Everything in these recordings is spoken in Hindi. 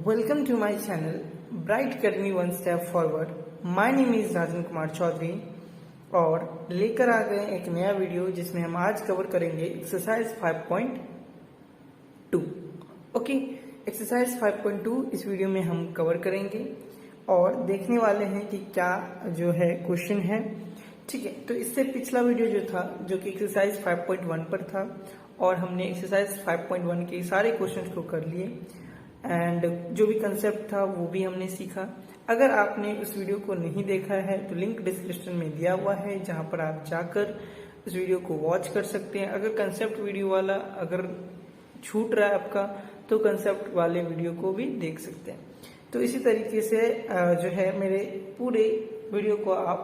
Welcome to my channel Bright Academy One Step Forward. My name is Rajan Kumar Chaudhary और लेकर आ गए एक नया वीडियो जिसमें हम आज कवर करेंगे एक्सरसाइज 5.2. ओके, एक्सरसाइज 5.2 इस वीडियो में हम कवर करेंगे और देखने वाले हैं कि क्या जो है क्वेश्चन है. ठीक है, तो इससे पिछला वीडियो जो था जो कि एक्सरसाइज 5.1 पर था और हमने एक्सरसाइज 5.1 के सारे क्वेश्चंस को कर लिए एंड जो भी कंसेप्ट था वो भी हमने सीखा. अगर आपने उस वीडियो को नहीं देखा है तो लिंक डिस्क्रिप्शन में दिया हुआ है जहां पर आप जाकर उस वीडियो को वॉच कर सकते हैं. अगर कंसेप्ट वीडियो वाला अगर छूट रहा है आपका तो कंसेप्ट वाले वीडियो को भी देख सकते हैं. तो इसी तरीके से जो है मेरे पूरे वीडियो को आप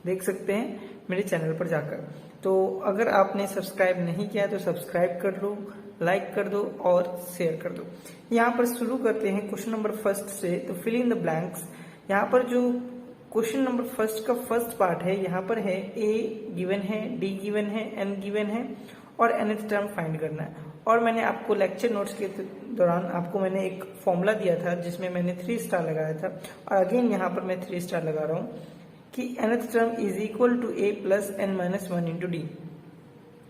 देख सकते हैं मेरे चैनल पर जाकर. तो अगर आपने सब्सक्राइब नहीं किया तो सब्सक्राइब कर लो, लाइक कर दो और शेयर कर दो. यहाँ पर शुरू करते हैं क्वेश्चन नंबर फर्स्ट से. तो फिल इन द ब्लैंक्स. यहाँ पर जो क्वेश्चन नंबर फर्स्ट का फर्स्ट पार्ट है यहाँ पर है ए गिवन है, डी गिवन है, एन गिवन है और nth टर्म फाइंड करना है. और मैंने आपको लेक्चर नोट्स के दौरान आपको मैंने एक फॉर्मूला दिया था जिसमें मैंने 3 स्टार लगाया था और अगेन यहाँ पर मैं 3 स्टार लगा रहा हूँ कि nth term is equal to a plus n minus 1 into d.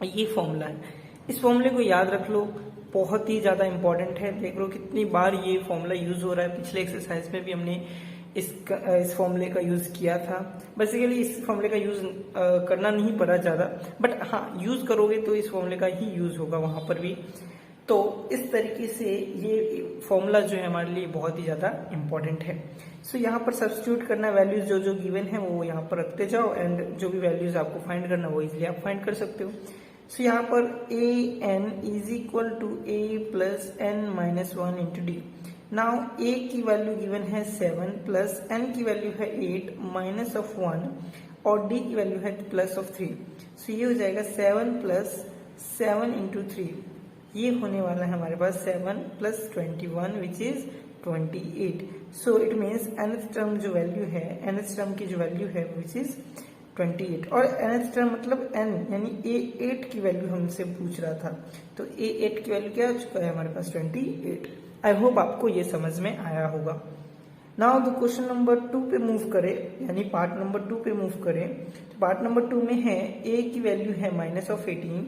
ये फॉर्मूला है. इस फॉर्मूले को याद रख लो, बहुत ही ज्यादा इंपॉर्टेंट है. देख लो कितनी बार ये फॉर्मूला यूज हो रहा है. पिछले एक्सरसाइज में भी हमने इस फॉर्मूले का यूज किया था. बेसिकली इस फॉर्मूले का यूज करना नहीं पड़ा ज्यादा, बट हाँ यूज करोगे तो इस फॉर्मूले का ही यूज होगा वहां पर भी. तो इस तरीके से ये फॉर्मूला जो है हमारे लिए बहुत ही ज्यादा इंपॉर्टेंट है. सो यहाँ पर सब्स्टिट्यूट करना, वैल्यूज जो जो गिवन है वो यहाँ पर रखते जाओ एंड जो भी वैल्यूज आपको फाइंड करना वो इजिली आप फाइंड कर सकते हो. सो यहाँ पर A N is equal to A plus N minus 1 into D. Now A की वैल्यू गिवन है 7 प्लस एन की वैल्यू है 8 माइनस ऑफ 1 और डी की वैल्यू है प्लस ऑफ 3. सो ये हो जाएगा 7 प्लस 7 इंटू 3. ये होने वाला है हमारे पास 7 plus 21 which is 28. So it means nth term जो वैल्यू है, nth टर्म की जो वैल्यू है विच इज 28. और nth टर्म मतलब n यानी a8 की वैल्यू हमसे पूछ रहा था. तो a8 की वैल्यू क्या हो चुका है हमारे पास 28. आई होप आपको ये समझ में आया होगा. नाउ द क्वेश्चन नंबर 2 पे मूव करें, यानी पार्ट नंबर 2 पे मूव करें. तो पार्ट नंबर 2 में है a की वैल्यू है माइनस ऑफ 18,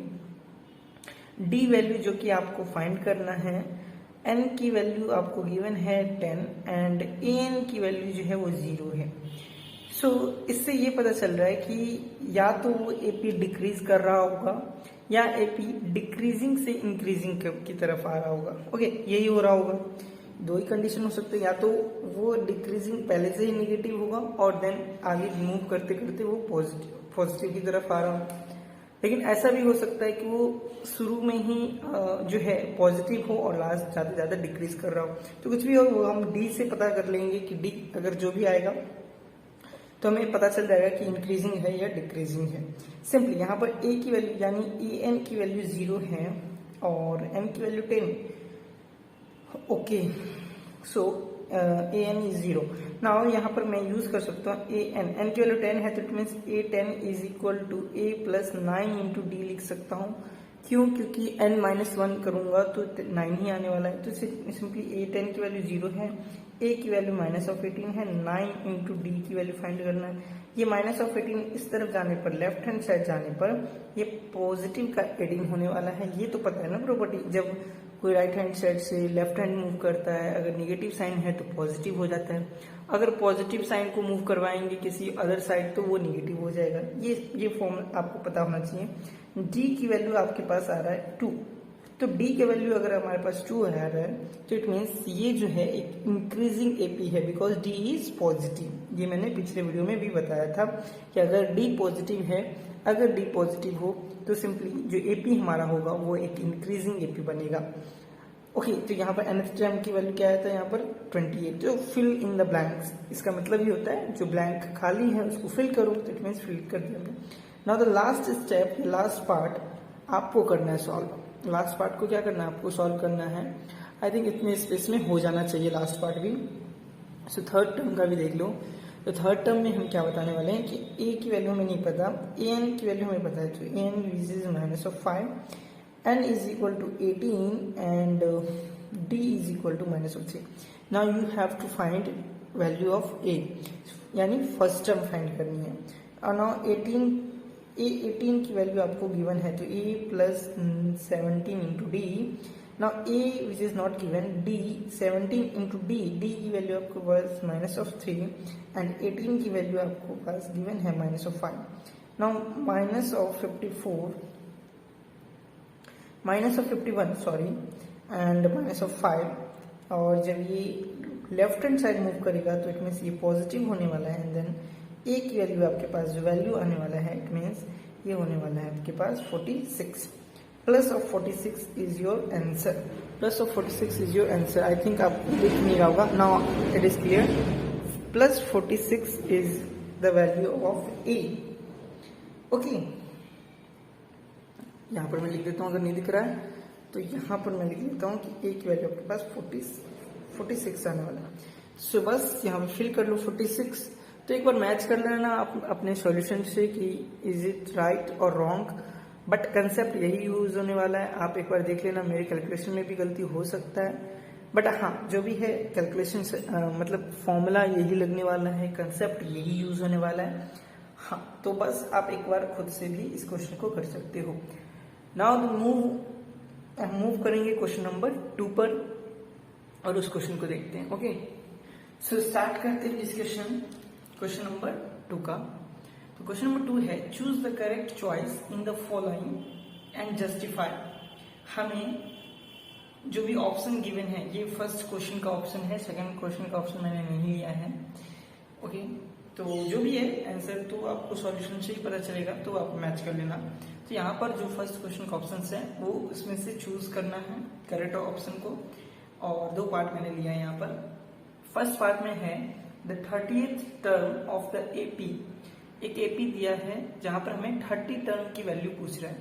डी वैल्यू जो कि आपको फाइंड करना है, एन की वैल्यू आपको गिवन है 10 एंड एन की वैल्यू जो है वो 0 है. सो इससे ये पता चल रहा है कि या तो वो एपी डिक्रीज कर रहा होगा या एपी डिक्रीजिंग से इंक्रीजिंग की तरफ आ रहा होगा. ओके, यही हो रहा होगा. दो ही कंडीशन हो सकते हैं, या तो वो डिक्रीजिंग पहले से ही नेगेटिव होगा और देन आगे मूव करते करते वो पॉजिटिव की तरफ आ रहा हो. लेकिन ऐसा भी हो सकता है कि वो शुरू में ही जो है पॉजिटिव हो और लास्ट ज्यादा ज्यादा डिक्रीज कर रहा हो. तो कुछ भी हो वो हम डी से पता कर लेंगे कि डी अगर जो भी आएगा तो हमें पता चल जाएगा कि इंक्रीजिंग है या डिक्रीजिंग है. सिंपली यहाँ पर ए की वैल्यू यानी ए एन की वैल्यू 0 है और एन की value 10. Okay, so a N is 0. Now यहाँ पर मैं यूज कर सकता हूँ ए एन की वैल्यू 10 है तो it means a 10 is equal to A plus 9 into d लिख सकता हूँ. क्यों? क्योंकि n माइनस 1 करूंगा तो 9 ही आने वाला है. तो सिंपली ए 10 की वैल्यू 0 है, ए की वैल्यू माइनस ऑफ 18 है, 9 इंटू डी की वैल्यू फाइंड करना है. ये माइनस ऑफ 18 इस तरफ जाने पर, लेफ्ट हैंड साइड जाने पर ये पॉजिटिव का एडिंग होने वाला है. ये तो पता है ना प्रॉपर्टी, जब कोई राइट हैंड साइड से लेफ्ट हैंड मूव करता है अगर नेगेटिव साइन है तो पॉजिटिव हो जाता है. अगर पॉजिटिव साइन को मूव करवाएंगे किसी अदर साइड तो वो नेगेटिव हो जाएगा. ये फॉर्म आपको पता होना चाहिए. डी की वैल्यू आपके पास आ रहा है 2, तो डी की वैल्यू अगर हमारे पास 2 आ रहा है तो इट मीन्स ये जो है एक इंक्रीजिंग एपी है बिकॉज डी इज पॉजिटिव. ये मैंने पिछले वीडियो में भी बताया था कि अगर डी पॉजिटिव है, अगर डी पॉजिटिव हो तो सिंपली जो एपी हमारा होगा वो एक इंक्रीजिंग एपी बनेगा. ओके, तो यहाँ पर nth टर्म की वैल्यू क्या आया था यहाँ पर 28. जो फिल इन द ब्लैंक्स, इसका मतलब ही होता है जो ब्लैंक खाली है उसको फिल करो, तो इट मीन्स फिल कर दिया. Now the last step, last part आपको करना है सॉल्व. लास्ट पार्ट को क्या करना है आपको सॉल्व करना है. आई थिंक इतने स्पेस में हो जाना चाहिए लास्ट पार्ट भी. सो थर्ड टर्म का भी देख लो. तो थर्ड टर्म में हम क्या बताने वाले हैं कि ए की वैल्यू हमें नहीं पता, ए एन की वैल्यू हमें पता है. तो A N is minus of 5, N is equal to 18 and D is equal to minus of 3. Now you have to find value of A, यानी फर्स्ट टर्म फाइंड करनी है। और नाउ 18 की वैल्यू आपको गिवन है, तो a plus 17 into D. Now a which is not given, d 17 into D, D की वैल्यू आपको पास -3 एंड 18 की वैल्यू आपको पास गिवन है -5। नाउ -51 सॉरी एंड -5, और जब ये लेफ्ट हैंड साइड मूव करेगा तो इट मीन्स ये पॉजिटिव होने वाला है, एंड देन ए की वैल्यू आपके पास जो वैल्यू आने वाला है इट मीन्स ये होने वाला है आपके पास 46। Plus of 46 is your answer, plus of 46 is your answer. I think आपको दिख नहीं रहा होगा, now it is clear. Plus 46 is the value of A. Okay, यहाँ पर मैं लिख देता हूँ, अगर नहीं दिख रहा है तो यहाँ पर मैं लिख देता हूँ कि ए की वैल्यू आपके पास 46 आने वाला है। सो बस यहाँ पे फिल कर लो 46। तो एक बार मैच कर लेना आप अपने सॉल्यूशन से कि इज इट राइट और रॉन्ग, बट कंसेप्ट यही यूज होने वाला है। आप एक बार देख लेना, मेरे कैलकुलेशन में भी गलती हो सकता है, बट हाँ जो भी है कैलकुलेशन से मतलब फॉर्मूला यही लगने वाला है, कंसेप्ट यही यूज होने वाला है। हाँ, तो बस आप एक बार खुद से भी इस क्वेश्चन को कर सकते हो। नाउ मूव करेंगे क्वेश्चन नंबर 2 पर और उस क्वेश्चन को देखते हैं। ओके, सो स्टार्ट करते हैं डिस्कशन क्वेश्चन नंबर 2 का। तो क्वेश्चन नंबर 2 है, choose the correct choice in the following and justify. हमें जो भी ऑप्शन गिवन है, ये फर्स्ट क्वेश्चन का ऑप्शन है, सेकंड क्वेश्चन का ऑप्शन मैंने नहीं लिया है। ओके, तो जो भी है आंसर तो आपको सॉल्यूशन से ही पता चलेगा, तो आप मैच कर लेना। तो यहाँ पर जो फर्स्ट क्वेश्चन का ऑप्शन है वो उसमें से चूज करना है करेक्ट ऑप्शन को, और 2 पार्ट मैंने लिया है यहाँ पर। फर्स्ट पार्ट में है the 30th term of the AP. एक एपी दिया है जहां पर हमें 30 टर्म की वैल्यू पूछ रहा है।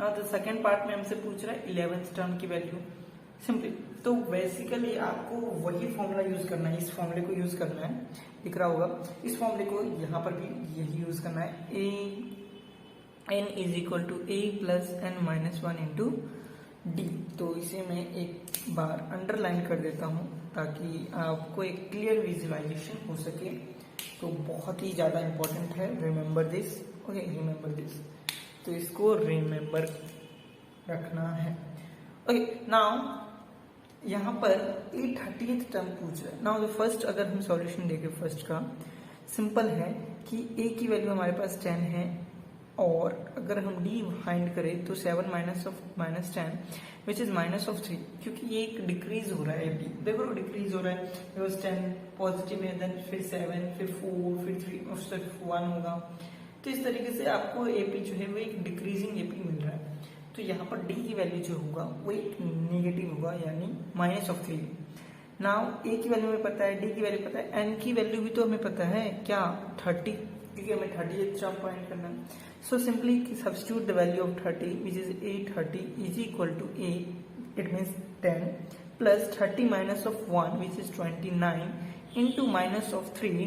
नाउ द सेकंड पार्ट में हमसे पूछ रहा है 11th टर्म की वैल्यू सिंपली। तो बेसिकली आपको वही फॉर्मूला यूज करना है, इस फॉर्मूले को यूज करना है, दिख रहा होगा। इस फॉर्मूले को यहाँ पर भी यही यूज करना है, n is equal to a plus n-1 into d. तो इसे मैं एक बार अंडरलाइन कर देता हूं ताकि आपको एक क्लियर विजुअलाइजेशन हो सके। तो बहुत ही ज्यादा इंपॉर्टेंट है, remember this. Okay, remember this, तो इसको रिमेंबर रखना है। ओके, नाउ यहाँ पर ए 30th टर्म पूछ रहा है। नाउ द फर्स्ट, अगर हम सॉल्यूशन देखें फर्स्ट का, सिंपल है कि ए की वैल्यू हमारे पास 10 है, और अगर हम डी फाइंड करें तो 7 माइनस 10 विच इज -3, क्योंकि ये एक डिक्रीज हो रहा है। डी देखो डिक्रीज हो रहा है, बिकॉज 10 पॉजिटिव है, देन फिर 7, फिर 4, फिर 3 और फिर 1 होगा। तो इस तरीके से आपको एपी जो है वो एक डिक्रीजिंग एपी मिल रहा है। तो यहाँ पर डी की वैल्यू जो होगा वो एक नेगेटिव होगा, यानी -3। नाउ ए की वैल्यू हमें पता है, डी की वैल्यू पता है, एन की वैल्यू भी तो हमें पता है क्या 30, क्योंकि हमें 30th टर्म फाइंड करना है। So simply substitute the value of 30, which is A30 is equal to A, it means 10, plus 30 minus of 1, which is 29, into minus of 3.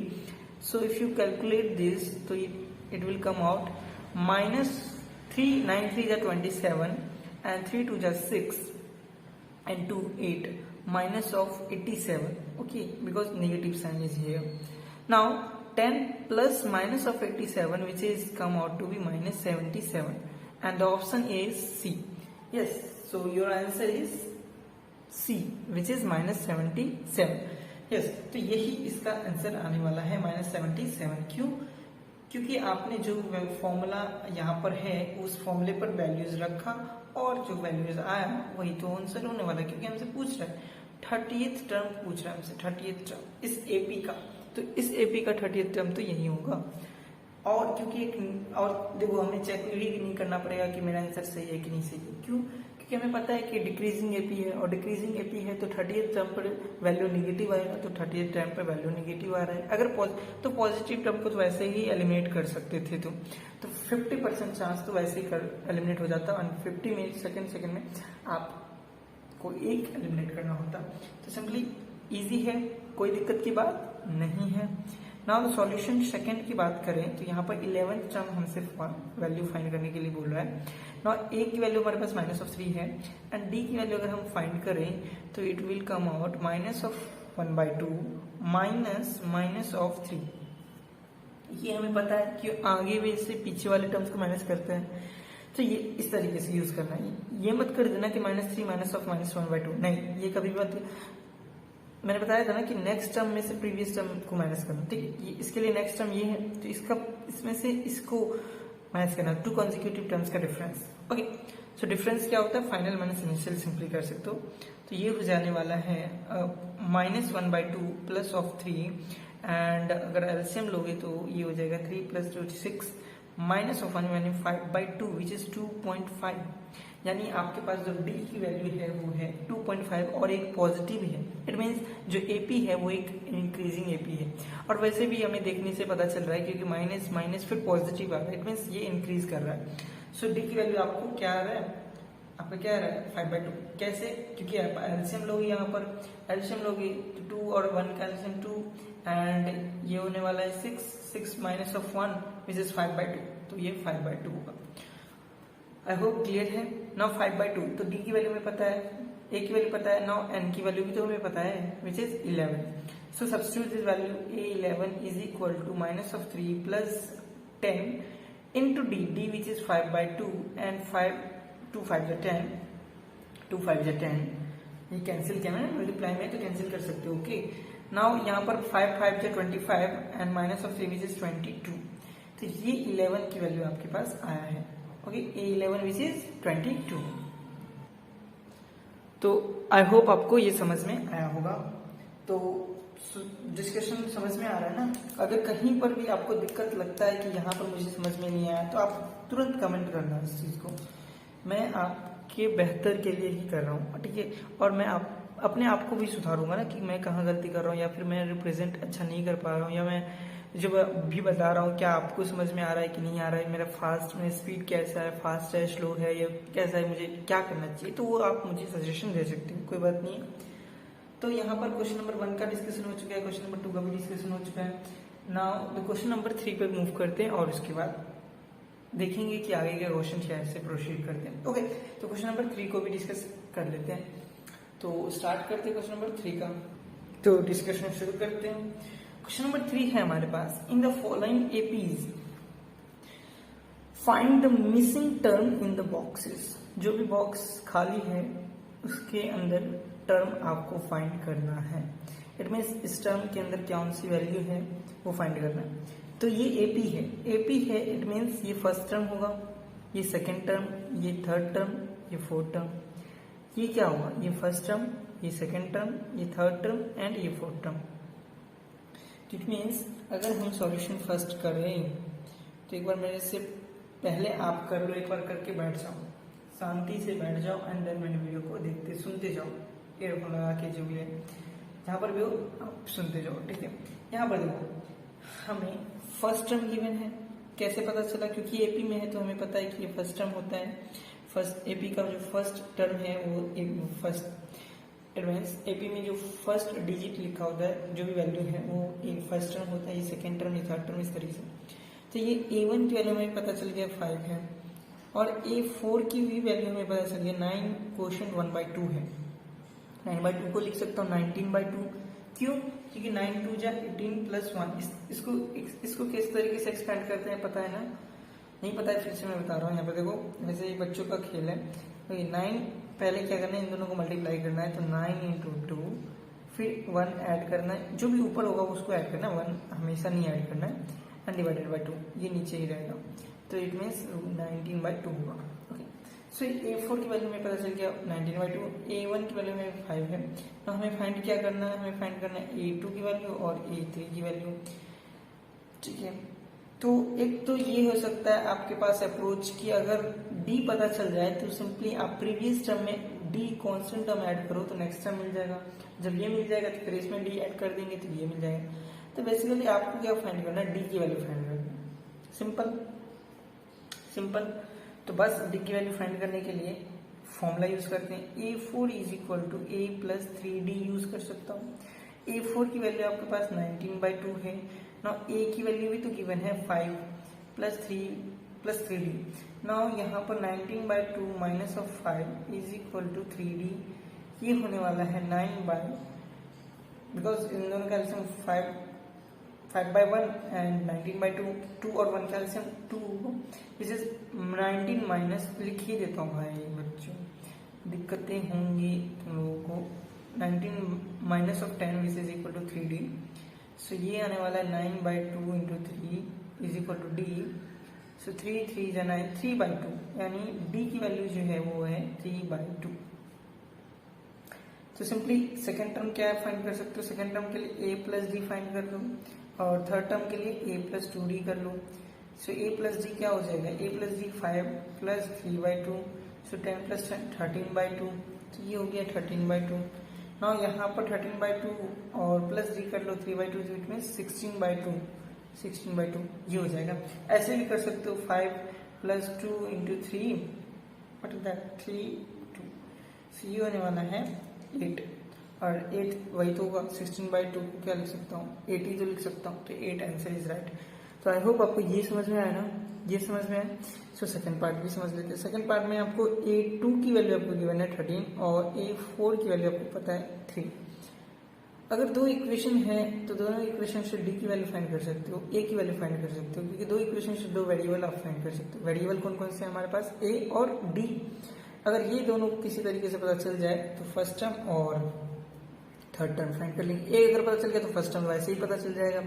So if you calculate this, so it will come out minus 3, 9 3 is 27, and 3 2 is 6, and 2 8, minus of 87. Okay, because negative sign is here. Now 10 plus minus of 87, which is come out to be -77, and the option is C. Yes, so your answer is C, which is -77. Yes, तो यही इसका आंसर आने वाला है -77। क्यों? क्योंकि आपने जो फॉर्मूला यहाँ पर है उस फॉर्मूले पर वैल्यूज रखा, और जो वैल्यूज आया वही तो आंसर होने वाला है, क्योंकि हमसे पूछ रहा है 30th टर्म पूछ रहा है हमसे, 30th टर्म इस एपी का। तो इस एपी का 30th टर्म तो यही होगा। और क्योंकि और देखो हमें चेक नहीं करना पड़ेगा कि मेरा आंसर सही है कि नहीं सही है। क्यों? क्योंकि हमें पता है कि डिक्रीजिंग एपी है, और डिक्रीजिंग एपी है तो 30th टर्म पर वैल्यू नेगेटिव आएगा, तो 30th टर्म पर वैल्यू नेगेटिव आ रहा है। अगर तो पॉजिटिव टर्म को तो वैसे ही एलिमिनेट कर सकते थे, तो 50% चांस तो वैसे ही एलिमिनेट हो जाता, और 50 सेकेंड में आपको एक एलिमिनेट करना होता। तो सिंपली इजी है, कोई दिक्कत की बात नहीं है। नाउ सॉल्यूशन सेकंड की बात करें तो यहाँ पर 11th टर्म हमसे वैल्यू फाइंड करने के लिए बोल रहा है। नाउ ए की वैल्यू हमारे पास -3 है, एंड डी की वैल्यू अगर हम फाइंड करें तो it will come out 1/2 minus of 3। ये हमें पता है कि आगे भी से पीछे वाले टर्म्स को माइनस करते हैं, तो ये इस तरीके से यूज करना है। ये मत कर देना कि -3 माइनस ऑफ -1/2, नहीं, ये कभी मत। मैंने बताया था ना कि नेक्स्ट टर्म में से प्रीवियस टर्म को माइनस करना, ठीक है। इसके लिए नेक्स्ट टर्म ये है, तो इसमें से इसको माइनस करना, 2 कॉन्जिक्यूटिव टर्म्स का डिफरेंस। ओके, सो डिफरेंस क्या होता है, फाइनल माइनस इनिशियल, सिंपली कर सकते हो। तो ये हो जाने वाला है -1/2 प्लस ऑफ 3, एंड अगर एलसीएम लोगे तो ये हो जाएगा 3 + 2 6 माइनस ऑफ 1 यानी 5/2 विच इज 2.5। यानी आपके पास जो डी की वैल्यू है वो है 2.5 और एक पॉजिटिव है। इट मीन्स जो एपी है वो एक इंक्रीजिंग एपी है, और वैसे भी हमें देखने से पता चल रहा है क्योंकि माइनस माइनस फिर पॉजिटिव आ रहा है, इट मीन्स ये इंक्रीज कर रहा है। सो डी की वैल्यू आपको क्या आ रहा है, आपका क्या आ रहा है 5/2। कैसे, क्योंकि आप एलसीएम लोगे, यहाँ पर एलसीएम लोगे तो 2 और 1 का एलसीएम 2, एंड ये होने वाला है 6 माइनस ऑफ 1 विच इज 5/2, तो ये 5/2 होगा। आई होप क्लियर है। नाउ 5/2, तो डी की वैल्यू में पता है, ए की वैल्यू पता है, नाउ एन की वैल्यू भी तो हमें पता है which is 11। So substitute this value A11 is equal to minus of 3 plus 10 into d which is 5/2, and 2 5 10, 2 5 10, ये कैंसिल किया मैंने मल्टीप्लाई में, तो कैंसिल कर सकते हो। ओके, नाउ यहाँ पर 5 5 25 and minus of 3 which is 22, तो ये 11 की वैल्यू आपके पास आया है। Okay, A11 which is 22। तो आई होप आपको ये समझ में आया होगा। तो डिस्कशन समझ में आ रहा है ना। अगर कहीं पर भी आपको दिक्कत लगता है कि यहाँ पर मुझे समझ में नहीं आया, तो आप तुरंत कमेंट करना इस चीज को, मैं आपके बेहतर के लिए ही कर रहा हूँ, ठीक है। और मैं अपने आप को भी सुधारूंगा ना कि मैं कहाँ गलती कर रहा हूँ, या फिर मैं रिप्रेजेंट अच्छा नहीं कर पा रहा हूँ, या मैं जो भी बता रहा हूँ क्या आपको समझ में आ रहा है कि नहीं आ रहा है, मेरा फास्ट में स्पीड कैसा है, फास्ट है, स्लो है, या कैसा है, मुझे क्या करना चाहिए, तो वो आप मुझे सजेशन दे सकते हैं, कोई बात नहीं है। तो यहाँ पर क्वेश्चन नंबर 1 का डिस्कशन हो चुका है, क्वेश्चन नंबर 2 का भी डिस्कशन हो चुका है। नाउ क्वेश्चन नंबर 3 पे मूव करते हैं, और उसके बाद देखेंगे कि आगे के क्वेश्चन कैसे प्रोसीड करते हैं। ओके, तो क्वेश्चन नंबर 3 को भी डिस्कस कर लेते हैं। तो स्टार्ट करते हैं क्वेश्चन नंबर 3 का, तो डिस्कशन शुरू करते हैं। क्वेश्चन नंबर 3 है हमारे पास, in the following APs find the missing term in the boxes. जो भी बॉक्स खाली है उसके अंदर टर्म आपको फाइंड करना है। इट मीन्स इस टर्म के अंदर कौन सी वैल्यू है वो फाइंड करना है। तो ये एपी है, एपी है, इट मीन्स ये फर्स्ट टर्म होगा, ये सेकेंड टर्म, ये थर्ड टर्म, ये फोर्थ टर्म। ये क्या होगा, ये फर्स्ट टर्म, ये सेकेंड टर्म, ये थर्ड टर्म, एंड ये फोर्थ टर्म। इट मीन्स अगर हम सॉल्यूशन फर्स्ट करें तो एक बार मेरे से पहले आप कर लो, एक बार करके बैठ जाओ, शांति से बैठ जाओ, एंड देन मैंने वीडियो को देखते सुनते जाओ, ईयरफोन लगा के, जो भी है जहाँ पर भी हो आप सुनते जाओ, ठीक है। यहाँ पर देखो, हमें फर्स्ट टर्म गिवन है, कैसे पता चला, क्योंकि एपी में है तो हमें पता है कि ये फर्स्ट टर्म होता है। फर्स्ट एपी का जो फर्स्ट टर्म है वो फर्स्ट एडवांस एपी में जो फर्स्ट डिजिट लिखा होता है, जो भी वैल्यू है वो एक फर्स्ट टर्म होता है, ये सेकेंड टर्म, ये थर्ड टर्म, इस तरीके से। तो ये A1 की वैल्यू हमें पता चल गया 5 है, और A4 की भी वैल्यू हमें पता चल गया 9 क्वोशिएंट 1/2 है। 9/2 को लिख सकता हूँ 19/2, क्यों, क्योंकि 9 2 जा 18 + 1। इसको किस तरीके से एक्सपेंड करते हैं पता है ना, नहीं पता है फिर से मैं बता रहा हूँ। यहाँ पे देखो, वैसे ये बच्चों का खेल है, तो ये 9 पहले क्या करना है, इन दोनों को मल्टीप्लाई करना है, तो 9 × 2, फिर 1 ऐड करना है, जो भी ऊपर होगा उसको ऐड करना है, 1 हमेशा नहीं ऐड करना है, एंड डिवाइडेड बाय 2, ये नीचे ही रहेगा, तो इट मीन्स 19/2 होगा। ओके, सो A4 की वैल्यू में पता चल गया 19/2, A1 की वैल्यू में 5 है, तो हमें फाइंड क्या करना है, हमें फाइंड करना है A2 की वैल्यू और A3 की वैल्यू, ठीक है। तो एक तो ये हो सकता है आपके पास अप्रोच की, अगर D पता चल जाए तो सिंपली आप प्रीवियस टर्म में D कांस्टेंट टर्म ऐड करो तो नेक्स्ट टर्म मिल जाएगा, जब ये मिल जाएगा तो फिर इसमें D ऐड कर देंगे तो ये मिल जाएगा। तो बेसिकली आपको क्या फाइंड करना है, D की वैल्यू फाइंड करना है, सिंपल। तो बस D की वैल्यू फाइंड करने के लिए फॉर्मूला यूज करते हैं, A4 = A + 3D यूज कर सकता हूँ। A4 की वैल्यू आपके पास 19/2 है, नाउ A की वैल्यू भी तो गिवन है 5 + 3D। नाउ यहाँ पर 19/2 माइनस ऑफ 5 = 3D, ये होने वाला है 9/, बिकॉज इन दोनों का एल्सियम 5/1 एंड 19/2, 2 और 1 का एल्सियम 2, विच इज 19 माइनस, लिख ही देता हूँ भाई बच्चों, दिक्कतें होंगी तुम लोगों को। 19 minus of 10 which is equal to 3d, so ये आने वाला है 9/2 into 3 is equal to d, so 3 जाना है 3/2, यानी d की वैल्यू जो है वो है 3/2। तो सिंपली सेकेंड टर्म क्या है फाइंड कर सकते हो, सेकेंड टर्म के लिए a प्लस डी फाइंड कर लो, और थर्ड टर्म के लिए a प्लस 2d कर लो। सो a प्लस डी क्या हो जाएगा, a plus D 5 plus 3/2, so 10 plus 10 13/2, तो ये हो गया 13/2। नाउ यहाँ पर 13/2 और प्लस डी कर लो 3/2, इट मीन 16/2 ये हो जाएगा। ऐसे भी कर सकते हो 5 plus 2 into 3, what is that 3 2, सो ये होने वाला है 8, और 8 वही तो होगा 16/2 को क्या लिख सकता हूँ, 80 तो लिख सकता हूँ, तो 8 आंसर इज राइट। तो आई होप आपको ये समझ में आया ना, ये समझ में आया। सो सेकंड पार्ट भी समझ लेते हैं। सेकंड पार्ट में आपको A2 की वैल्यू आपको गिवन है 13 और A4 की वैल्यू आपको पता है 3। अगर दो इक्वेशन है तो दोनों इक्वेशन से D की वैल्यू फाइंड कर सकते हो, A की वैल्यू फाइंड कर सकते हो, क्योंकि दो इक्वेशन से दो वेरिएबल आप फाइंड कर सकते हो। वेरिएबल कौन कौन से हैं हमारे पास, A और D। अगर ये दोनों किसी तरीके से पता चल जाए तो फर्स्ट टर्म और थर्ड टर्म फाइंड कर लेंगे। ए अगर पता चल गया तो फर्स्ट टर्म वैसे ही पता चल जाएगा,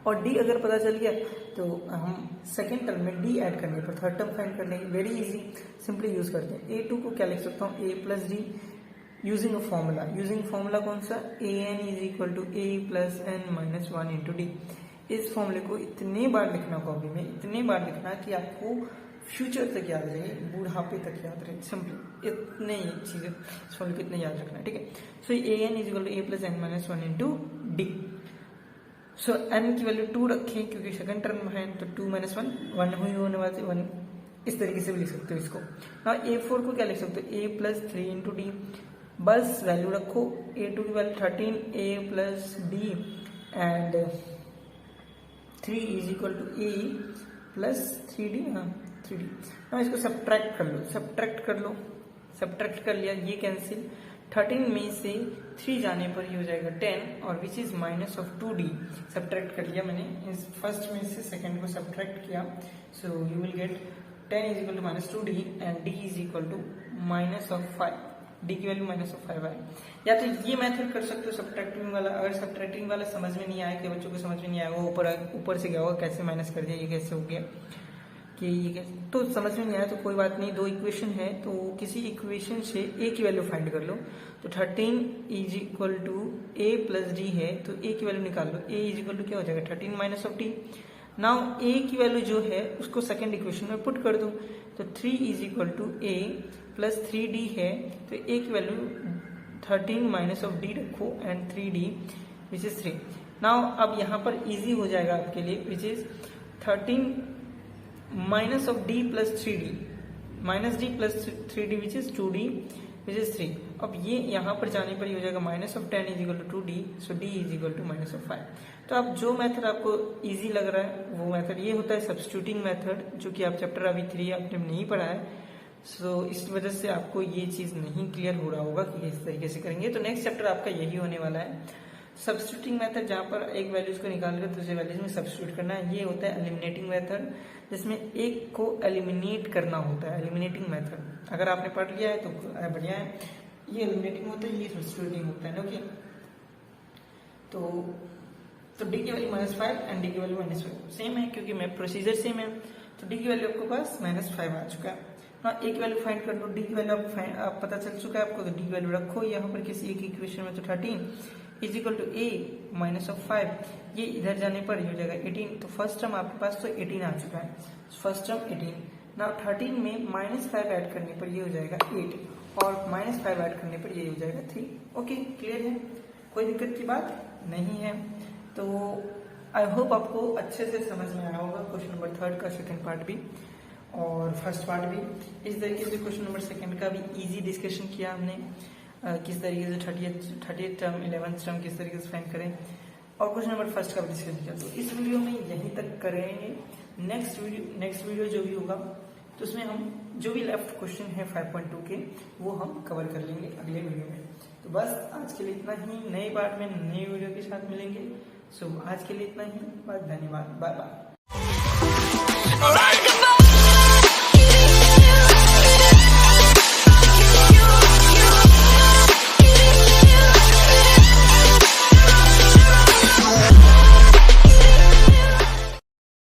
और डी अगर पता चल गया तो हम सेकेंड टर्म में डी ऐड करने पर थर्ड टर्म फाइंड कर लेंगे। वेरी इजी, सिंपली यूज करते हैं। A2 को क्या लिख सकता हूँ, a plus d using a formula. Using formula कौन सा, an is equal to a plus n minus 1 into d. इस फॉर्मूले को इतने बार लिखना कॉपी में, इतने बार लिखना कि आपको फ्यूचर तक याद रहे, बुढ़ापे तक याद रहे। सिंपली इतने ही चीजें फॉर्मूले को इतने याद रखना है, ठीक है। So an is equal to a plus n minus 1 into d. So n की वैल्यू 2 रखें क्योंकि सेकंड टर्म है, तो 2 माइनस 1 हुई होने वाली 1। इस तरीके से भी लिख सकते हो इसको। ना A4 को क्या लिख सकते हो, a प्लस 3 इंटू डी। बस वैल्यू रखो, A2 की value 13, a plus d and 3 is equal to a plus 3d। हाँ 3d। ना इसको सब्ट्रैक्ट कर लो, सब्ट्रैक्ट कर लो, सब्ट्रैक्ट कर लिया, ये कैंसिल। 13 में से 3 जाने पर ये हो जाएगा 10, और which is minus of 2d। Subtract कर लिया मैंने, इस फर्स्ट में से सेकंड को सब्ट्रैक्ट किया, so you will get 10 is equal to minus 2d and d is equal to minus of 5। d की वैल्यू माइनस ऑफ 5 है। या तो ये मेथड कर सकते हो सब्ट्रैक्टिंग वाला। अगर सब्ट्रैक्टिंग वाला समझ में नहीं आया, कि बच्चों को समझ में नहीं आया, वो ऊपर से गया होगा कैसे माइनस कर दिया, ये कैसे हो गया कि ये कैसे, तो समझ में नहीं आया तो कोई बात नहीं। दो इक्वेशन है तो किसी इक्वेशन से a की वैल्यू फाइंड कर लो। तो 13 is equal to a plus d है, तो a की वैल्यू निकाल लो। a इज इक्वल टू क्या हो जाएगा, 13 minus of d। Now a की वैल्यू जो है उसको सेकंड इक्वेशन में पुट कर दो, तो 3 is equal to a plus 3d है, तो a की वैल्यू 13 माइनस ऑफ d रखो and 3d which is 3। Now अब यहाँ पर इजी हो जाएगा आपके लिए, which is 13 minus of d plus 3d, minus d plus 3d which is 2d which is 3। अब ये यहाँ पर जाने पर ही हो जाएगा minus of 10 is equal to 2d, so d is equal to minus of 5। तो अब जो मेथड आपको इजी लग रहा है वो मेथड ये होता है सब्स्टिट्यूटिंग मेथड, जो कि आप चैप्टर अभी 3 आपने नहीं पढ़ा है। सो इस वजह से आपको ये चीज नहीं क्लियर हो रहा होगा कि इस तरीके से करेंगे। तो नेक्स्ट चैप्टर आपका यही होने वाला है, सब्स्टिट्यूटिंग मेथड, जहाँ पर एक वैल्यूज को निकाल कर दूसरे वैल्यूज में सब्स्टिट्यूट करना है। ये होता है एलिमिनेटिंग मेथड, जिसमें एक को एलिमिनेट करना होता है, एलिमिनेटिंग मेथड। अगर आपने पढ़ लिया है तो बढ़िया है। ये एलिमिनेटिंग होता है, ये सब्स्टिट्यूटिंग होता है। ओके, तो d की वैल्यू -5 एंड d की वैल्यू -5 सेम है, क्योंकि मैं प्रोसीजर सेम है। तो d की वैल्यू आपके पास -5 आ चुका है। हाँ, a की वैल्यू फाइंड कर लो, d की वैल्यू आप पता चल चुका है आपको, तो d की वैल्यू रखो यहाँ पर किसी एक इक्वेशन में। तो 13 is equal to a minus of 5, ये इधर जाने पर हो जाएगा 18। तो फर्स्ट टर्म आपके पास तो 18 आ चुका है, फर्स्ट टर्म 18। नाउ 13 में -5 ऐड करने पर ये हो जाएगा 8, और -5 ऐड करने पर ये हो जाएगा 3। ओके, क्लियर है, कोई दिक्कत की बात नहीं है। तो आई होप आपको अच्छे से समझ में आया होगा क्वेश्चन नंबर 3 का सेकंड पार्ट भी और फर्स्ट पार्ट भी। इस तरीके से क्वेश्चन नंबर 2 का भी इजी डिस्कशन किया हमने, किस तरीके से 30th टर्म 11th टर्म किस तरीके से फाइंड करें, और क्वेश्चन नंबर 1 का भी डिस्कशन किया। तो इस वीडियो में यहीं तक करेंगे। नेक्स्ट वीडियो जो भी होगा तो उसमें हम जो भी लेफ्ट क्वेश्चन है 5.2 के, वो हम कवर कर लेंगे अगले वीडियो में। तो बस आज के लिए इतना ही, नए पार्ट में नई वीडियो के साथ मिलेंगे। सो आज के लिए इतना ही, बस धन्यवाद, बाय बाय।